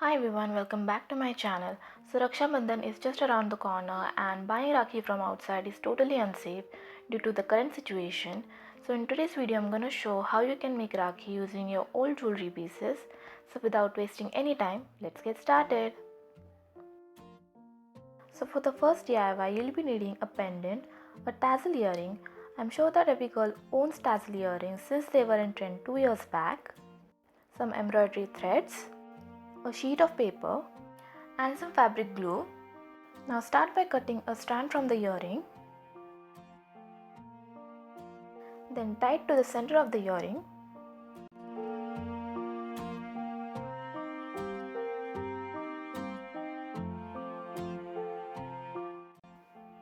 Hi everyone, welcome back to my channel. So Rakshabandhan is just around the corner and buying Rakhi from outside is totally unsafe due to the current situation. So in today's video I'm going to show how you can make Rakhi using your old jewelry pieces. So without wasting any time, let's get started. So for the first DIY, you'll be needing a pendant, a tassel earring. I'm sure that every girl owns tassel earrings since they were in trend 2 years back. Some embroidery threads, a sheet of paper and some fabric glue. Now start by cutting a strand from the earring. Then tie it to the center of the earring.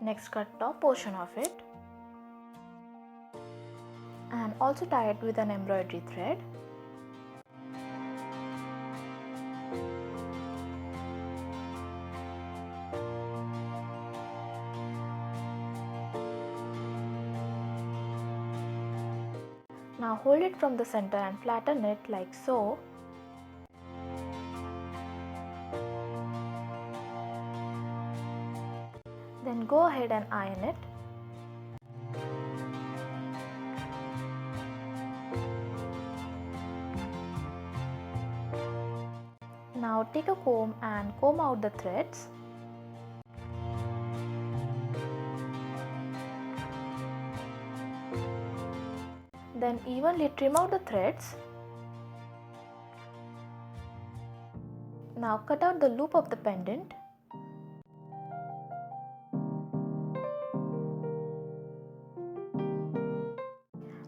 Next cut top portion of it. And also tie it with an embroidery thread. Now hold it from the center and flatten it like so. Then go ahead and iron it. Now take a comb and comb out the threads. Then evenly trim out the threads. Now cut out the loop of the pendant.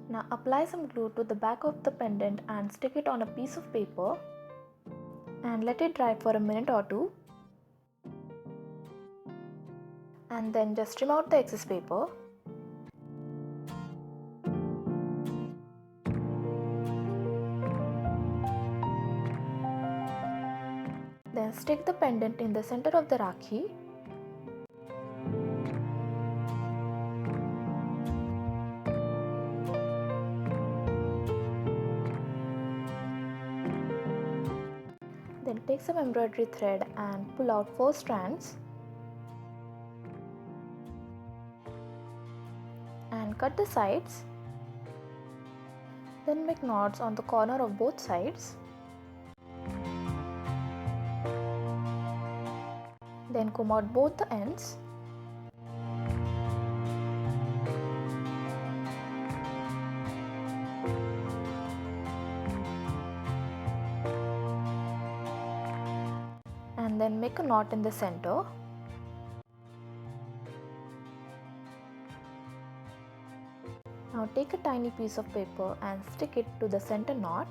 Now apply some glue to the back of the pendant and stick it on a piece of paper and let it dry for a minute or two. And then just trim out the excess paper. Then stick the pendant in the center of the Rakhi. Then take some embroidery thread and pull out 4 strands. And cut the sides. Then make knots on the corner of both sides. Then comb out both the ends. And then make a knot in the center. Now take a tiny piece of paper and stick it to the center knot.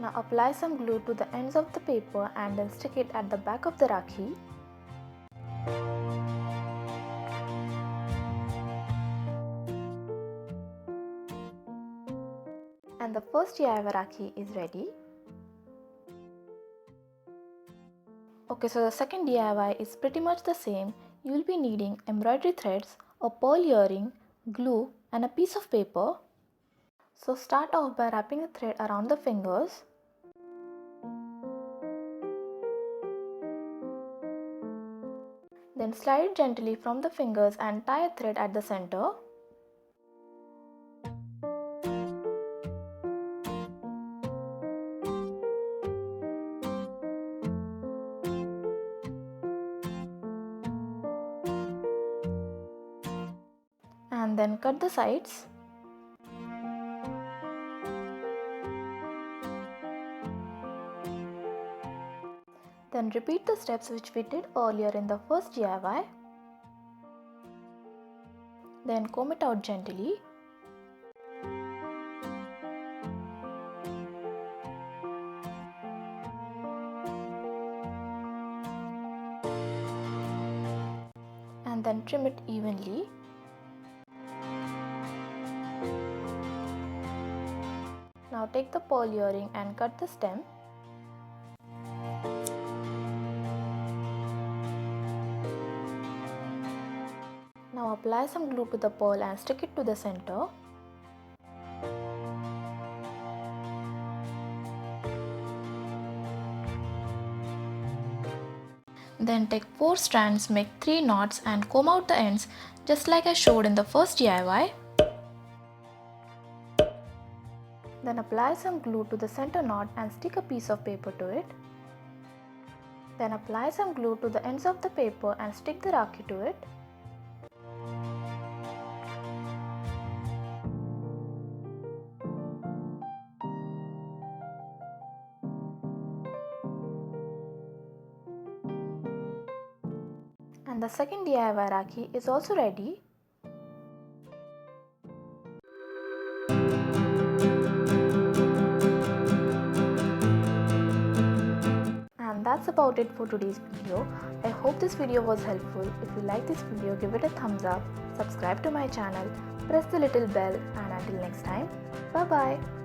Now apply some glue to the ends of the paper and then stick it at the back of the Rakhi. And the first DIY Rakhi is ready. Okay, so the second DIY is pretty much the same. You will be needing embroidery threads, a pearl earring, glue and a piece of paper. So start off by wrapping the thread around the fingers. Then slide it gently from the fingers and tie a thread at the center. And then cut the sides. Then repeat the steps which we did earlier in the first DIY. Then comb it out gently. And then trim it evenly. Now take the pearl earring and cut the stem. Now apply some glue to the pearl and stick it to the center. Then take 4 strands, make 3 knots and comb out the ends just like I showed in the first DIY. Then apply some glue to the center knot and stick a piece of paper to it. Then apply some glue to the ends of the paper and stick the Rakhi to it. And the second DIY Rakhi is also ready. And that's about it for today's video. I hope this video was helpful. If you like this video, give it a thumbs up, subscribe to my channel, press the little bell, and until next time, bye bye.